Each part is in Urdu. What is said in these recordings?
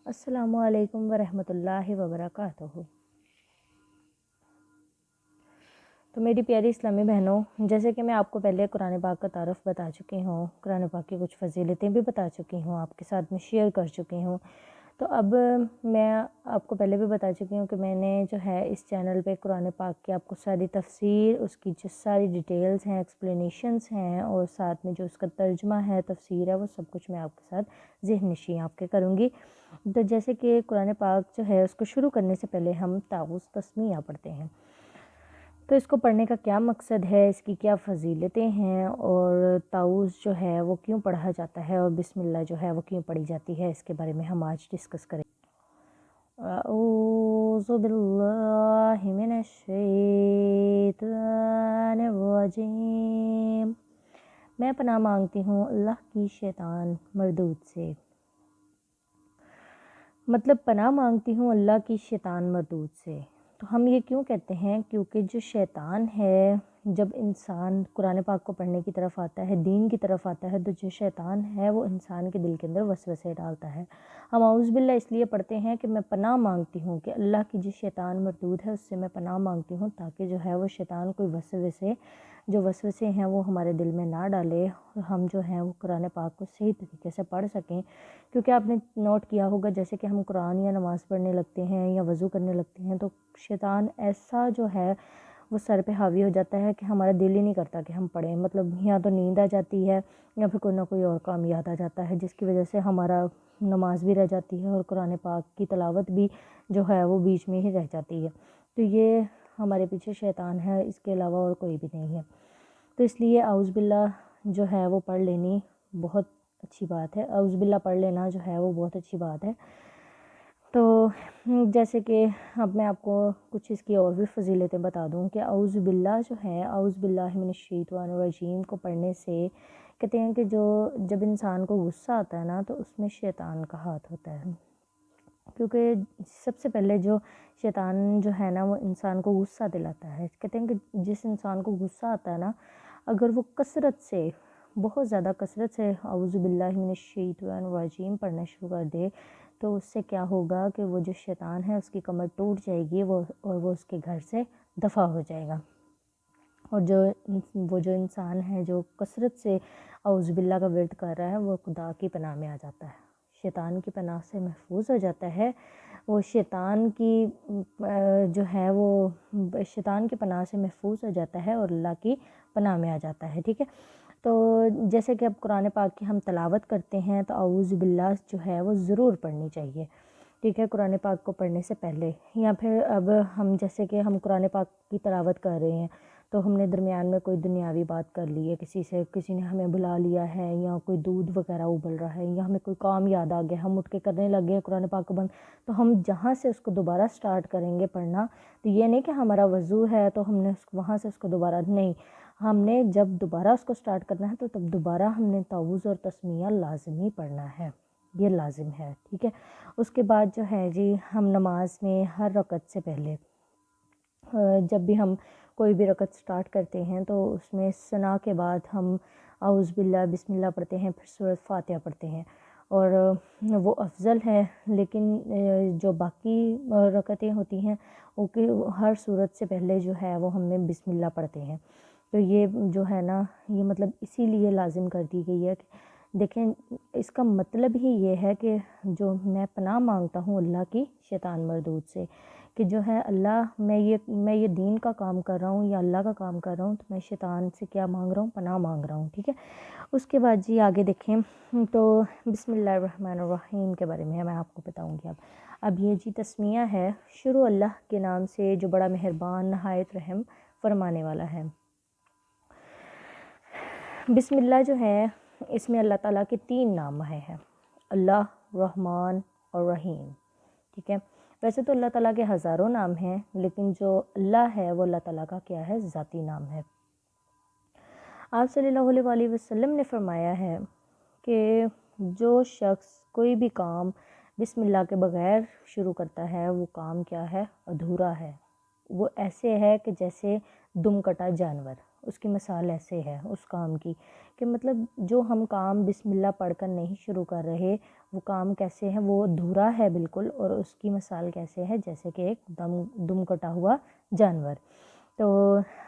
السلام علیکم ورحمۃ اللہ وبرکاتہ۔ تو میری پیاری اسلامی بہنوں، جیسے کہ میں آپ کو پہلے قرآن پاک کا تعارف بتا چکی ہوں، قرآن پاک کی کچھ فضیلتیں بھی بتا چکی ہوں، آپ کے ساتھ میں شیئر کر چکی ہوں، تو اب میں آپ کو پہلے بھی بتا چکی ہوں کہ میں نے جو ہے اس چینل پہ قرآن پاک کی آپ کو ساری تفسیر، اس کی جو ساری ڈیٹیلز ہیں، ایکسپلینیشنز ہیں، اور ساتھ میں جو اس کا ترجمہ ہے، تفسیر ہے، وہ سب کچھ میں آپ کے ساتھ ذہن نشین آپ کے کروں گی۔ تو جیسے کہ قرآن پاک جو ہے اس کو شروع کرنے سے پہلے ہم تعوذ تسمیہ پڑھتے ہیں، تو اس کو پڑھنے کا کیا مقصد ہے، اس کی کیا فضیلتیں ہیں، اور تعوذ جو ہے وہ کیوں پڑھا جاتا ہے، اور بسم اللہ جو ہے وہ کیوں پڑھی جاتی ہے، اس کے بارے میں ہم آج ڈسکس کریں۔ اعوذ باللہ من الشیطان الرجیم، میں پناہ مانگتی ہوں اللہ کی شیطان مردود سے۔ مطلب پناہ مانگتی ہوں اللہ کی شیطان مردود سے۔ تو ہم یہ کیوں کہتے ہیں؟ کیونکہ جو شیطان ہے، جب انسان قرآن پاک کو پڑھنے کی طرف آتا ہے، دین کی طرف آتا ہے، تو جو شیطان ہے وہ انسان کے دل کے اندر وسوسے ڈالتا ہے۔ ہم اعوذ باللہ اس لیے پڑھتے ہیں کہ میں پناہ مانگتی ہوں کہ اللہ کی جو شیطان مردود ہے اس سے میں پناہ مانگتی ہوں، تاکہ جو ہے وہ شیطان کوئی وسوسے ہیں وہ ہمارے دل میں نہ ڈالے، اور ہم جو ہیں وہ قرآن پاک کو صحیح طریقے سے پڑھ سکیں۔ کیونکہ آپ نے نوٹ کیا ہوگا، جیسے کہ ہم قرآن یا نماز پڑھنے لگتے ہیں یا وضو کرنے لگتے ہیں، تو شیطان ایسا جو ہے وہ سر پہ حاوی ہو جاتا ہے کہ ہمارا دل ہی نہیں کرتا کہ ہم پڑھیں۔ مطلب یا تو نیند آ جاتی ہے یا پھر کوئی نہ کوئی اور کام یاد آ جاتا ہے، جس کی وجہ سے ہمارا نماز بھی رہ جاتی ہے اور قرآن پاک کی تلاوت بھی جو ہے وہ بیچ میں ہی رہ جاتی ہے۔ تو یہ ہمارے پیچھے شیطان ہے، اس کے علاوہ اور کوئی بھی نہیں ہے۔ تو اس لیے اعوذ باللہ جو ہے وہ پڑھ لینی بہت اچھی بات ہے، اعوذ باللہ پڑھ لینا جو ہے وہ بہت اچھی بات ہے۔ تو جیسے کہ اب میں آپ کو کچھ اس کی اور بھی فضیلتیں بتا دوں کہ اعوذ باللہ جو ہے، اعوذ باللہ من الشیطان الرجیم کو پڑھنے سے کہتے ہیں کہ جب انسان کو غصہ آتا ہے نا، تو اس میں شیطان کا ہاتھ ہوتا ہے، کیونکہ سب سے پہلے جو شیطان جو ہے نا وہ انسان کو غصہ دلاتا ہے۔ کہتے ہیں کہ جس انسان کو غصہ آتا ہے نا، اگر وہ کثرت سے، بہت زیادہ کثرت سے اعوذ باللہ من الشیطان الرجیم پڑھنا شروع کر دے، تو اس سے کیا ہوگا کہ وہ جو شیطان ہے اس کی کمر ٹوٹ جائے گی، اور وہ اس کے گھر سے دفع ہو جائے گا۔ اور وہ جو انسان ہے جو کثرت سے اعوذ باللہ کا ورد کر رہا ہے، وہ خدا کی پناہ میں آ جاتا ہے، شیطان کی پناہ سے محفوظ ہو جاتا ہے۔ وہ شیطان کی جو ہے وہ شیطان کی پناہ سے محفوظ ہو جاتا ہے اور اللہ کی پناہ میں آ جاتا ہے، ٹھیک ہے۔ تو جیسے کہ اب قرآن پاک کی ہم تلاوت کرتے ہیں تو اعوذ باللہ جو ہے وہ ضرور پڑھنی چاہیے، ٹھیک ہے، قرآن پاک کو پڑھنے سے پہلے۔ یا پھر اب ہم جیسے کہ ہم قرآن پاک کی تلاوت کر رہے ہیں، تو ہم نے درمیان میں کوئی دنیاوی بات کر لی ہے کسی سے، کسی نے ہمیں بلا لیا ہے، یا کوئی دودھ وغیرہ ابل رہا ہے، یا ہمیں کوئی کام یاد آ گیا، ہم اٹھ کے کرنے لگے ہیں قرآن پاک کو بند، تو ہم جہاں سے اس کو دوبارہ سٹارٹ کریں گے پڑھنا، تو یہ نہیں کہ ہمارا وضو ہے تو ہم نے وہاں سے اس کو دوبارہ نہیں، ہم نے جب دوبارہ اس کو سٹارٹ کرنا ہے تو تب دوبارہ ہم نے تعوذ اور تسمیہ لازمی پڑھنا ہے، یہ لازم ہے، ٹھیک ہے۔ اس کے بعد جو ہے جی، ہم نماز میں ہر رکعت سے پہلے جب بھی ہم کوئی بھی رکعت سٹارٹ کرتے ہیں تو اس میں ثنا کے بعد ہم اعوذ باللہ بسم اللہ پڑھتے ہیں، پھر سورۃ فاتحہ پڑھتے ہیں، اور وہ افضل ہے۔ لیکن جو باقی رکعتیں ہوتی ہیں وہ کہ ہر صورت سے پہلے جو ہے وہ ہم نے بسم اللہ پڑھتے ہیں۔ تو یہ جو ہے نا، یہ مطلب اسی لیے لازم کر دی گئی ہے کہ دیکھیں، اس کا مطلب ہی یہ ہے کہ جو میں پناہ مانگتا ہوں اللہ کی شیطان مردود سے، کہ جو ہے اللہ، میں یہ دین کا کام کر رہا ہوں یا اللہ کا کام کر رہا ہوں، تو میں شیطان سے کیا مانگ رہا ہوں؟ پناہ مانگ رہا ہوں، ٹھیک ہے۔ اس کے بعد جی آگے دیکھیں، تو بسم اللہ الرحمن الرحیم کے بارے میں آپ کو بتاؤں گی۔ اب یہ جی تسمیہ ہے، شروع اللہ کے نام سے جو بڑا مہربان نہایت رحم فرمانے والا ہے۔ بسم اللہ جو ہے، اس میں اللہ تعالیٰ کے 3 نام ہیں، اللہ، رحمان اور رحیم، ٹھیک ہے۔ ویسے تو اللہ تعالیٰ کے ہزاروں نام ہیں، لیکن جو اللہ ہے وہ اللہ تعالیٰ کا کیا ہے؟ ذاتی نام ہے۔ آپ صلی اللہ علیہ وسلم نے فرمایا ہے کہ جو شخص کوئی بھی کام بسم اللہ کے بغیر شروع کرتا ہے، وہ کام کیا ہے؟ ادھورا ہے، وہ ایسے ہے کہ جیسے دم کٹا جانور، اس کی مثال ایسے ہے اس کام کی کہ مطلب جو ہم کام بسم اللہ پڑھ کر نہیں شروع کر رہے وہ کام کیسے ہے، وہ ادھورا ہے بالکل، اور اس کی مثال کیسے ہے، جیسے کہ ایک دم کٹا ہوا جانور۔ تو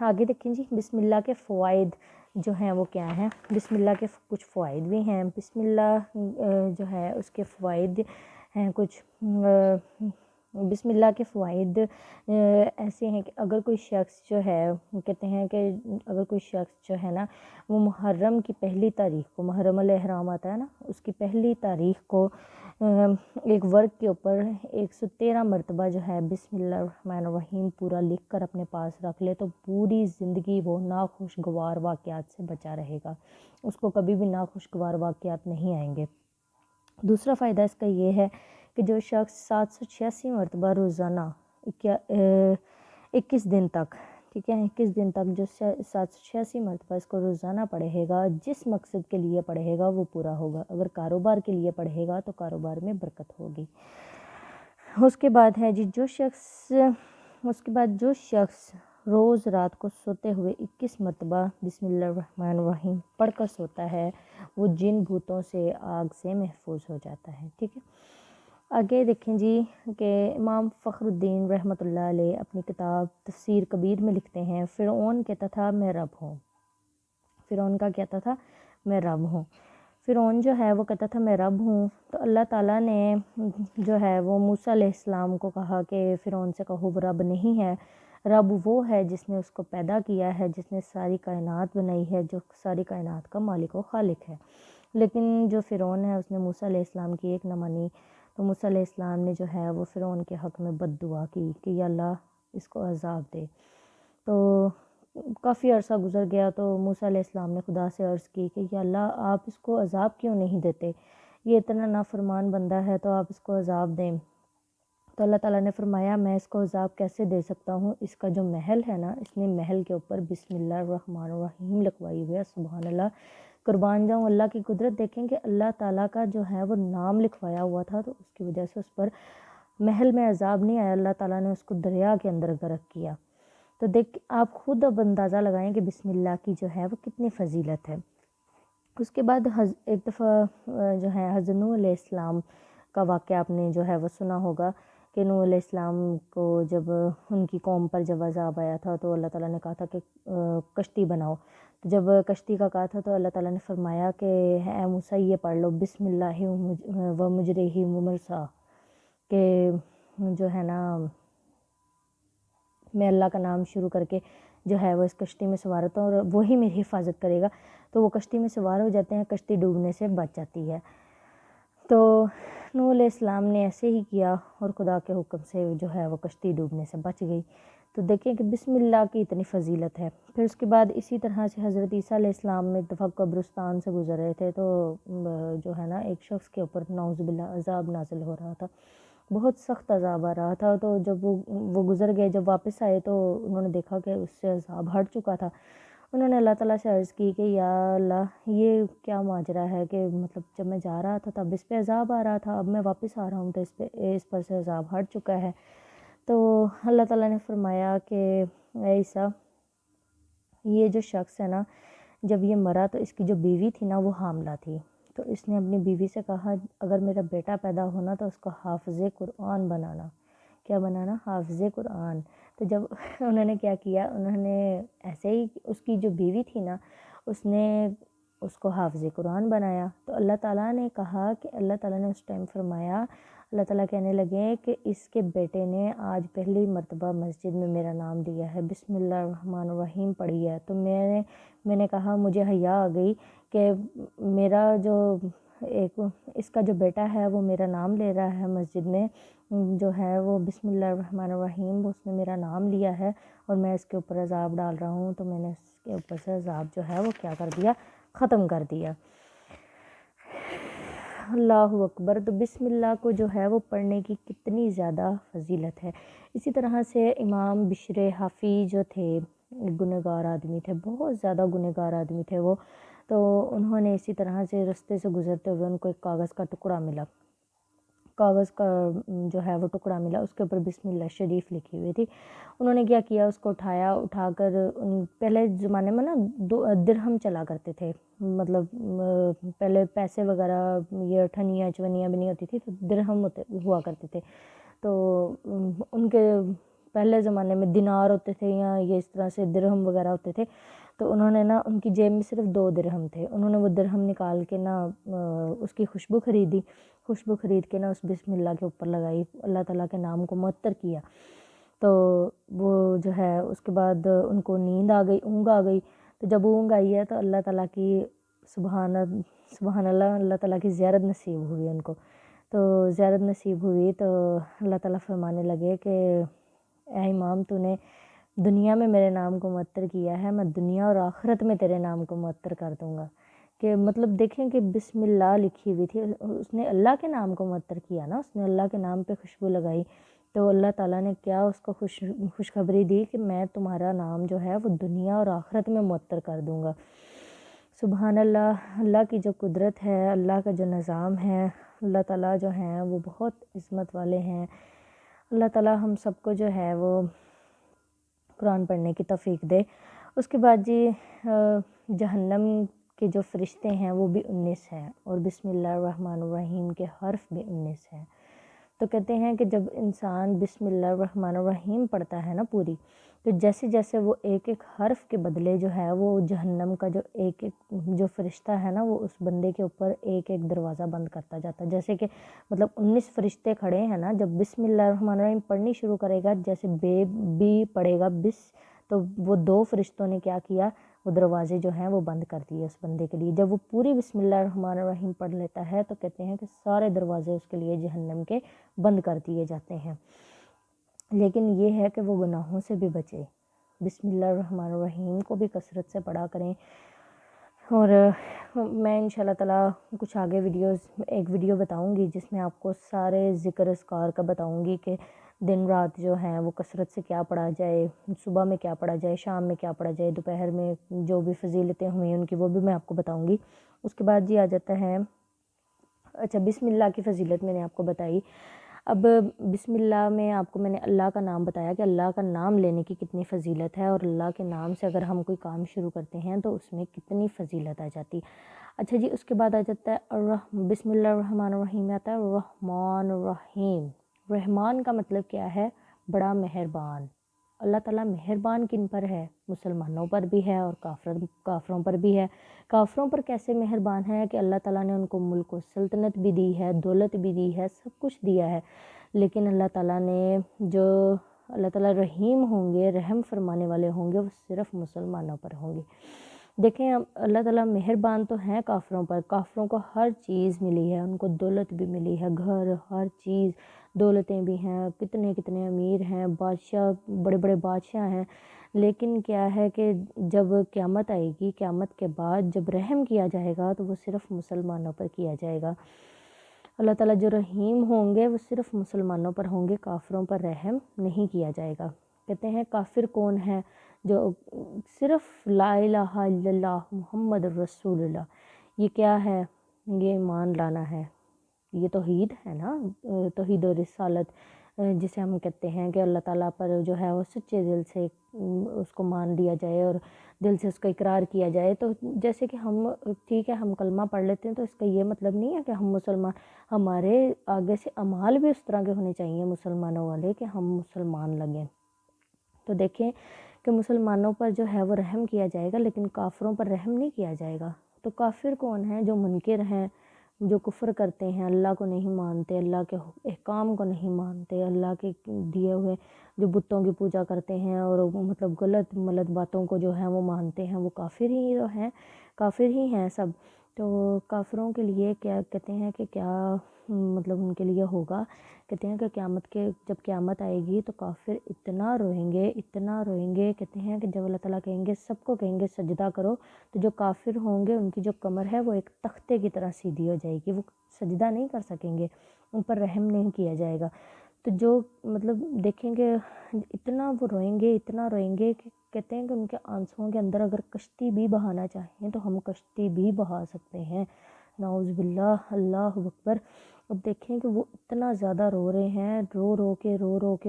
آگے دیکھیں جی، بسم اللہ کے فوائد جو ہیں وہ کیا ہیں۔ بسم اللہ کے کچھ فوائد بھی ہیں۔ بسم اللہ جو ہے اس کے فوائد ہیں کچھ، بسم اللہ کے فوائد ایسے ہیں کہ اگر کوئی شخص جو ہے، کہتے ہیں کہ اگر کوئی شخص جو ہے نا وہ محرم کی پہلی تاریخ کو، محرم الاحرام آتا ہے نا، اس کی پہلی تاریخ کو ایک ورق کے اوپر 113 مرتبہ جو ہے بسم اللہ الرحمن الرحیم پورا لکھ کر اپنے پاس رکھ لے تو پوری زندگی وہ ناخوشگوار واقعات سے بچا رہے گا، اس کو کبھی بھی ناخوشگوار واقعات نہیں آئیں گے۔ دوسرا فائدہ اس کا یہ ہے کہ جو شخص 786 مرتبہ روزانہ 21 دن تک، ٹھیک ہے، 21 دن تک جو 786 مرتبہ اس کو روزانہ پڑھے گا، جس مقصد کے لیے پڑھے گا وہ پورا ہوگا۔ اگر کاروبار کے لیے پڑھے گا تو کاروبار میں برکت ہوگی۔ اس کے بعد ہے جی اس کے بعد جو شخص روز رات کو سوتے ہوئے 21 مرتبہ بسم اللہ الرحمن الرحیم پڑھ کر سوتا ہے وہ جن بھوتوں سے آگ سے محفوظ ہو جاتا ہے، ٹھیک ہے۔ آگے دیکھیں جی کہ امام فخر الدین رحمۃ اللہ علیہ اپنی کتاب تفسیر کبیر میں لکھتے ہیں، فرعون کہتا تھا میں رب ہوں۔ فرعون کا کہتا تھا میں رب ہوں۔ فرعون جو ہے وہ کہتا تھا میں رب ہوں، تو اللہ تعالیٰ نے جو ہے وہ موسیٰ علیہ السلام کو کہا کہ فرعون سے کہو وہ رب نہیں ہے، رب وہ ہے جس نے اس کو پیدا کیا ہے، جس نے ساری کائنات بنائی ہے، جو ساری کائنات کا مالک و خالق ہے۔ لیکن جو فرعون ہے اس نے موسیٰ علیہ السلام کی ایک نہ مانی، تو موسیٰ علیہ السلام نے جو ہے وہ فرعون کے حق میں بد دعا کی کہ یا اللہ اس کو عذاب دے۔ تو کافی عرصہ گزر گیا تو موسیٰ علیہ السلام نے خدا سے عرض کی کہ یا اللہ آپ اس کو عذاب کیوں نہیں دیتے، یہ اتنا نافرمان بندہ ہے تو آپ اس کو عذاب دیں۔ تو اللہ تعالیٰ نے فرمایا میں اس کو عذاب کیسے دے سکتا ہوں، اس کا جو محل ہے نا، اس نے محل کے اوپر بسم اللہ الرحمن الرحیم لکھوائی ہوئی ہے، سبحان اللہ، قربان جاؤں اللہ کی قدرت۔ دیکھیں کہ اللہ تعالیٰ کا جو ہے وہ نام لکھوایا ہوا تھا تو اس کی وجہ سے اس پر محل میں عذاب نہیں آیا، اللہ تعالیٰ نے اس کو دریا کے اندر غرق کیا۔ تو دیکھ آپ خود اب اندازہ لگائیں کہ بسم اللہ کی جو ہے وہ کتنی فضیلت ہے۔ اس کے بعد ایک دفعہ جو ہے حضرت نوح علیہ السلام کا واقعہ آپ نے جو ہے وہ سنا ہوگا کہ نوح علیہ السلام کو جب ان کی قوم پر جب عذاب آیا تھا تو اللہ تعالیٰ نے کہا تھا کہ کشتی بناؤ، تو جب کشتی کا کہا تھا تو اللہ تعالیٰ نے فرمایا کہ اے موسیٰ یہ پڑھ لو بسم اللہ و مجریہ و مرساہ، کہ جو ہے نا میں اللہ کا نام شروع کر کے جو ہے وہ اس کشتی میں سوار ہوتا ہوں اور وہی میری حفاظت کرے گا، تو وہ کشتی میں سوار ہو جاتے ہیں، کشتی ڈوبنے سے بچ جاتی ہے۔ تو نوح علیہ السلام نے ایسے ہی کیا اور خدا کے حکم سے جو ہے وہ کشتی ڈوبنے سے بچ گئی۔ تو دیکھیں کہ بسم اللہ کی اتنی فضیلت ہے۔ پھر اس کے بعد اسی طرح سے حضرت عیسیٰ علیہ السلام میں ایک دفعہ قبرستان سے گزر رہے تھے تو جو ہے نا ایک شخص کے اوپر نعوذ باللہ عذاب نازل ہو رہا تھا، بہت سخت عذاب آ رہا تھا۔ تو جب وہ گزر گئے، جب واپس آئے تو انہوں نے دیکھا کہ اس سے عذاب ہٹ چکا تھا۔ انہوں نے اللہ تعالیٰ سے عرض کی کہ یا اللہ یہ کیا ماجرا ہے کہ مطلب جب میں جا رہا تھا تب اس پہ عذاب آ رہا تھا، اب میں واپس آ رہا ہوں تو اس پر سے عذاب ہٹ چکا ہے۔ تو اللہ تعالیٰ نے فرمایا کہ اے عیسیٰ یہ جو شخص ہے نا جب یہ مرا تو اس کی جو بیوی تھی نا وہ حاملہ تھی، تو اس نے اپنی بیوی سے کہا اگر میرا بیٹا پیدا ہونا تو اس کو حافظ قرآن بنانا۔ کیا بنانا؟ حافظ قرآن۔ تو جب انہوں نے کیا کیا، انہوں نے ایسے ہی اس کی جو بیوی تھی نا اس نے اس کو حافظ قرآن بنایا۔ تو اللہ تعالیٰ نے کہا کہ اللہ تعالیٰ نے اس ٹائم فرمایا، اللہ تعالیٰ کہنے لگے کہ اس کے بیٹے نے آج پہلی مرتبہ مسجد میں میرا نام لیا ہے، بسم اللہ الرحمن الرحیم پڑھی ہے۔ تو میں نے کہا مجھے حیا آ گئی کہ میرا جو اس کا جو بیٹا ہے وہ میرا نام لے رہا ہے مسجد میں، جو ہے وہ بسم اللہ الرحمن الرحیم اس نے میرا نام لیا ہے اور میں اس کے اوپر عذاب ڈال رہا ہوں، تو میں نے اس کے اوپر سے عذاب جو ہے وہ کیا کر دیا، ختم کر دیا۔ اللہ اکبر۔ تو بسم اللہ کو جو ہے وہ پڑھنے کی کتنی زیادہ فضیلت ہے۔ اسی طرح سے امام بشر حافی جو تھے گنہگار آدمی تھے، بہت زیادہ گنہگار آدمی تھے وہ، تو انہوں نے اسی طرح سے رستے سے گزرتے ہوئے ان کو ایک کاغذ کا ٹکڑا ملا، کاغذ کا جو ہے وہ ٹکڑا ملا، اس کے اوپر بسم اللہ شریف لکھی ہوئی تھی۔ انہوں نے کیا کیا، اس کو اٹھا کر پہلے زمانے میں نا درہم چلا کرتے تھے، مطلب پہلے پیسے وغیرہ یہ ٹھنیاں چونیاں بھی نہیں ہوتی تھی، تو درہم ہوا کرتے تھے۔ تو ان کے پہلے زمانے میں دینار ہوتے تھے یا یہ اس طرح سے درہم وغیرہ ہوتے تھے، تو انہوں نے نا ان کی جیب میں صرف 2 درہم تھے، انہوں نے وہ درہم نکال کے نا اس کی خوشبو خرید کے نا اس بسم اللہ کے اوپر لگائی، اللہ تعالیٰ کے نام کو معطر کیا، تو وہ جو ہے اس کے بعد ان کو نیند آ گئی، اونگ آ گئی، تو جب اونگ آئی ہے تو اللہ تعالیٰ کی سبحان اللہ تعالیٰ کی زیارت نصیب ہوئی ان کو، تو زیارت نصیب ہوئی تو اللہ تعالیٰ فرمانے لگے کہ اے امام تو نے دنیا میں میرے نام کو معطر کیا ہے، میں دنیا اور آخرت میں تیرے نام کو معطر کر دوں گا۔ کہ مطلب دیکھیں کہ بسم اللہ لکھی ہوئی تھی، اس نے اللہ کے نام کو معطر کیا نا، اس نے اللہ کے نام پہ خوشبو لگائی، تو اللہ تعالیٰ نے کیا اس کو خوشخبری دی کہ میں تمہارا نام جو ہے وہ دنیا اور آخرت میں معطر کر دوں گا۔ سبحان اللہ، اللہ کی جو قدرت ہے، اللہ کا جو نظام ہے، اللہ تعالیٰ جو ہیں وہ بہت عظمت والے ہیں۔ اللہ تعالیٰ ہم سب کو جو ہے وہ قرآن پڑھنے کی توفیق دے۔ اس کے بعد جی جہنم کے جو فرشتے ہیں وہ بھی 19 ہیں، اور بسم اللہ الرحمن الرحیم کے حرف بھی 19 ہیں۔ تو کہتے ہیں کہ جب انسان بسم اللہ الرحمن الرحیم پڑھتا ہے نا پوری، تو جیسے جیسے وہ ایک ایک حرف کے بدلے جو ہے وہ جہنم کا جو ایک جو فرشتہ ہے نا وہ اس بندے کے اوپر ایک ایک دروازہ بند کرتا جاتا ہے، جیسے کہ مطلب 19 فرشتے کھڑے ہیں نا، جب بسم اللہ الرحمن الرحیم پڑھنی شروع کرے گا، جیسے بی پڑھے گا تو وہ 2 فرشتوں نے کیا کیا، وہ دروازے جو ہیں وہ بند کر دیے اس بندے کے لیے۔ جب وہ پوری بسم اللہ الرحمن الرحیم پڑھ لیتا ہے تو کہتے ہیں کہ سارے دروازے اس کے لیے جہنم کے بند کر دیے جاتے ہیں، لیکن یہ ہے کہ وہ گناہوں سے بھی بچے۔ بسم اللہ الرحمن الرحیم کو بھی کثرت سے پڑھا کریں، اور میں انشاءاللہ تعالیٰ کچھ آگے ایک ویڈیو بتاؤں گی جس میں آپ کو سارے ذکر اذکار کا بتاؤں گی کہ دن رات جو ہیں وہ کثرت سے کیا پڑھا جائے، صبح میں کیا پڑھا جائے، شام میں کیا پڑھا جائے، دوپہر میں جو بھی فضیلتیں ہوئی ان کی وہ بھی میں آپ کو بتاؤں گی۔ اس کے بعد جی آ جاتا ہے، اچھا بسم اللہ کی فضیلت میں نے آپ کو بتائی، اب بسم اللہ میں آپ کو میں نے اللہ کا نام بتایا کہ اللہ کا نام لینے کی کتنی فضیلت ہے، اور اللہ کے نام سے اگر ہم کوئی کام شروع کرتے ہیں تو اس میں کتنی فضیلت آ جاتی۔ اچھا جی اس کے بعد آ جاتا ہے بسم اللہ الرحمن الرحیم میں آتا ہے الرحمن الرحیم۔ رحمان کا مطلب کیا ہے؟ بڑا مہربان۔ اللہ تعالیٰ مہربان کن پر ہے؟ مسلمانوں پر بھی ہے اور کافروں پر بھی ہے۔ کافروں پر کیسے مہربان ہے کہ اللہ تعالیٰ نے ان کو ملک و سلطنت بھی دی ہے، دولت بھی دی ہے، سب کچھ دیا ہے، لیکن اللہ تعالیٰ نے جو اللہ تعالیٰ رحیم ہوں گے، رحم فرمانے والے ہوں گے، وہ صرف مسلمانوں پر ہوں گے۔ دیکھیں اللہ تعالیٰ مہربان تو ہیں کافروں پر، کافروں کو ہر چیز ملی ہے، ان کو دولت بھی ملی ہے، گھر، ہر چیز، دولتیں بھی ہیں، کتنے کتنے امیر ہیں، بادشاہ، بڑے بڑے بادشاہ ہیں، لیکن کیا ہے کہ جب قیامت آئے گی، قیامت کے بعد جب رحم کیا جائے گا تو وہ صرف مسلمانوں پر کیا جائے گا۔ اللہ تعالیٰ جو رحیم ہوں گے وہ صرف مسلمانوں پر ہوں گے، کافروں پر رحم نہیں کیا جائے گا۔ کہتے ہیں کافر کون ہے؟ جو صرف لا الہ الا اللہ محمد رسول اللہ، یہ کیا ہے؟ یہ ایمان لانا ہے، یہ توحید ہے نا، توحید و رسالت جسے ہم کہتے ہیں کہ اللہ تعالیٰ پر جو ہے وہ سچے دل سے اس کو مان لیا جائے اور دل سے اس کا اقرار کیا جائے۔ تو جیسے کہ ہم ٹھیک ہے ہم کلمہ پڑھ لیتے ہیں تو اس کا یہ مطلب نہیں ہے کہ ہم مسلمان، ہمارے آگے سے اعمال بھی اس طرح کے ہونے چاہیے مسلمانوں والے کہ ہم مسلمان لگیں۔ تو دیکھیں کہ مسلمانوں پر جو ہے وہ رحم کیا جائے گا لیکن کافروں پر رحم نہیں کیا جائے گا۔ تو کافر کون ہیں؟ جو منکر ہیں، جو کفر کرتے ہیں، اللہ کو نہیں مانتے، اللہ کے احکام کو نہیں مانتے، اللہ کے دیے ہوئے جو بتوں کی پوجا کرتے ہیں اور مطلب غلط ملت باتوں کو جو ہے وہ مانتے ہیں، وہ کافر ہی جو ہیں، کافر ہی ہیں سب۔ تو کافروں کے لیے کیا کہتے ہیں کہ کیا مطلب ان کے لیے ہوگا؟ کہتے ہیں کہ جب قیامت آئے گی تو کافر اتنا روئیں گے، اتنا روئیں گے، کہتے ہیں کہ جب اللہ تعالیٰ کہیں گے سب کو کہیں گے سجدہ کرو، تو جو کافر ہوں گے ان کی جو کمر ہے وہ ایک تختے کی طرح سیدھی ہو جائے گی، وہ سجدہ نہیں کر سکیں گے، ان پر رحم نہیں کیا جائے گا۔ تو جو مطلب دیکھیں گے اتنا وہ روئیں گے، اتنا روئیں گے کہ کہتے ہیں کہ ان کے آنسوؤں کے اندر اگر کشتی بھی بہانا چاہیں تو ہم کشتی بھی بہا سکتے ہیں، نعوذ باللہ، اللہ اکبر۔ اب دیکھیں کہ وہ اتنا زیادہ رو رہے ہیں، رو رو کے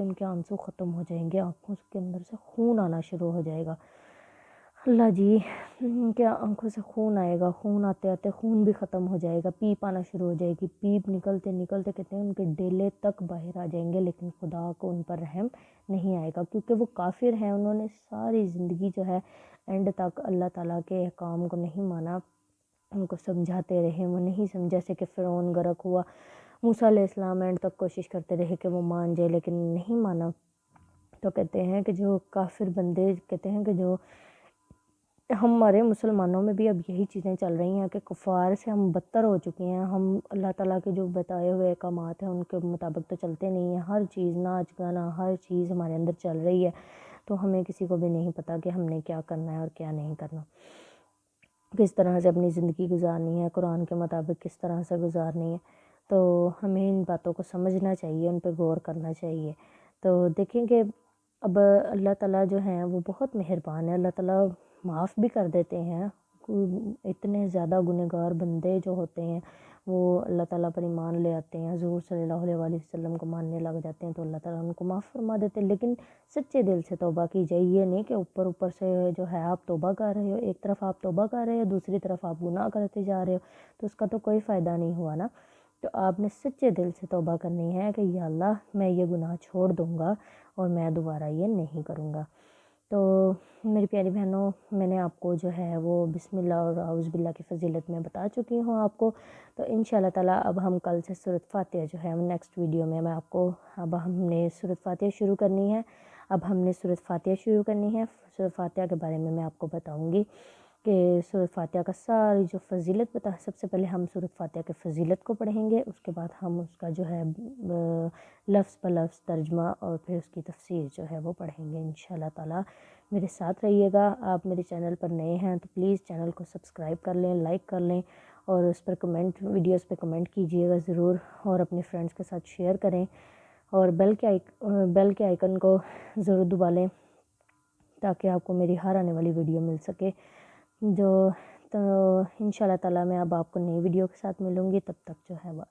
ان کے آنسو ختم ہو جائیں گے، آنکھوں کے اندر سے خون آنا شروع ہو جائے گا۔ اللہ جی، کیا آنکھوں سے خون آئے گا، خون آتے آتے خون بھی ختم ہو جائے گا، پیپ آنا شروع ہو جائے گی، پیپ نکلتے نکلتے کہتے ہیں ان کے ڈیلے تک باہر آ جائیں گے، لیکن خدا کو ان پر رحم نہیں آئے گا، کیونکہ وہ کافر ہیں، انہوں نے ساری زندگی جو ہے اینڈ تک اللہ تعالیٰ کے احکام کو نہیں مانا، ان کو سمجھاتے رہے، وہ نہیں سمجھا، جیسے کہ فرعون غرق ہوا، موسیٰ علیہ السلام اینڈ تک کوشش کرتے رہے کہ وہ مان جائے، لیکن نہیں مانا۔ تو کہتے ہیں کہ جو کافر بندے، کہتے ہیں کہ جو ہمارے مسلمانوں میں بھی اب یہی چیزیں چل رہی ہیں کہ کفار سے ہم بدتر ہو چکے ہیں، ہم اللہ تعالیٰ کے جو بتائے ہوئے احکامات ہیں ان کے مطابق تو چلتے نہیں ہیں، ہر چیز ناچ گانا ہر چیز ہمارے اندر چل رہی ہے، تو ہمیں کسی کو بھی نہیں پتہ کہ ہم نے کیا کرنا ہے اور کیا نہیں کرنا، کس طرح سے اپنی زندگی گزارنی ہے، قرآن کے مطابق کس طرح سے گزارنی ہے۔ تو ہمیں ان باتوں کو سمجھنا چاہیے، ان پہ غور کرنا چاہیے۔ تو دیکھیں کہ اب اللہ تعالیٰ جو ہیں وہ بہت مہربان ہے، اللہ تعالیٰ معاف بھی کر دیتے ہیں، اتنے زیادہ گنہگار بندے جو ہوتے ہیں وہ اللہ تعالیٰ پر ایمان لے آتے ہیں، حضور صلی اللہ علیہ وآلہ وسلم کو ماننے لگ جاتے ہیں، تو اللہ تعالیٰ ان کو معاف فرما دیتے ہیں، لیکن سچے دل سے توبہ کی جائے، یہ نہیں کہ اوپر سے جو ہے آپ توبہ کر رہے ہو، ایک طرف آپ توبہ کر رہے ہو دوسری طرف آپ گناہ کرتے جا رہے ہو، تو اس کا تو کوئی فائدہ نہیں ہوا نا۔ تو آپ نے سچے دل سے توبہ کرنی ہے کہ یا اللہ میں یہ گناہ چھوڑ دوں گا اور میں دوبارہ یہ نہیں کروں گا۔ تو میری پیاری بہنوں، میں نے آپ کو جو ہے وہ بسم اللہ اور اعوذ باللہ کی فضیلت میں بتا چکی ہوں آپ کو، تو انشاءاللہ تعالیٰ اب ہم کل سے سورۃ فاتحہ جو ہے نیکسٹ ویڈیو میں آپ کو، اب ہم نے سورۃ فاتحہ شروع کرنی ہے، سورۃ فاتحہ کے بارے میں آپ کو بتاؤں گی کہ سورۃ فاتحہ کا ساری جو فضیلت سب سے پہلے ہم سورۃ فاتحہ کے فضیلت کو پڑھیں گے، اس کے بعد ہم اس کا جو ہے لفظ بلفظ ترجمہ اور پھر اس کی تفسیر جو ہے وہ پڑھیں گے انشاءاللہ تعالیٰ۔ میرے ساتھ رہیے گا، آپ میرے چینل پر نئے ہیں تو پلیز چینل کو سبسکرائب کر لیں، لائک کر لیں، اور اس پر ویڈیوز پہ کمنٹ کیجیے گا ضرور، اور اپنے فرینڈس کے ساتھ شیئر کریں، اور بیل کے آئیکن کو ضرور دبا لیں تاکہ آپ کو میری ہر آنے والی ویڈیو مل سکے۔ تو انشاءاللہ تعالیٰ میں اب آپ کو نئی ویڈیو کے ساتھ ملوں گی، تب تک جو ہے وہ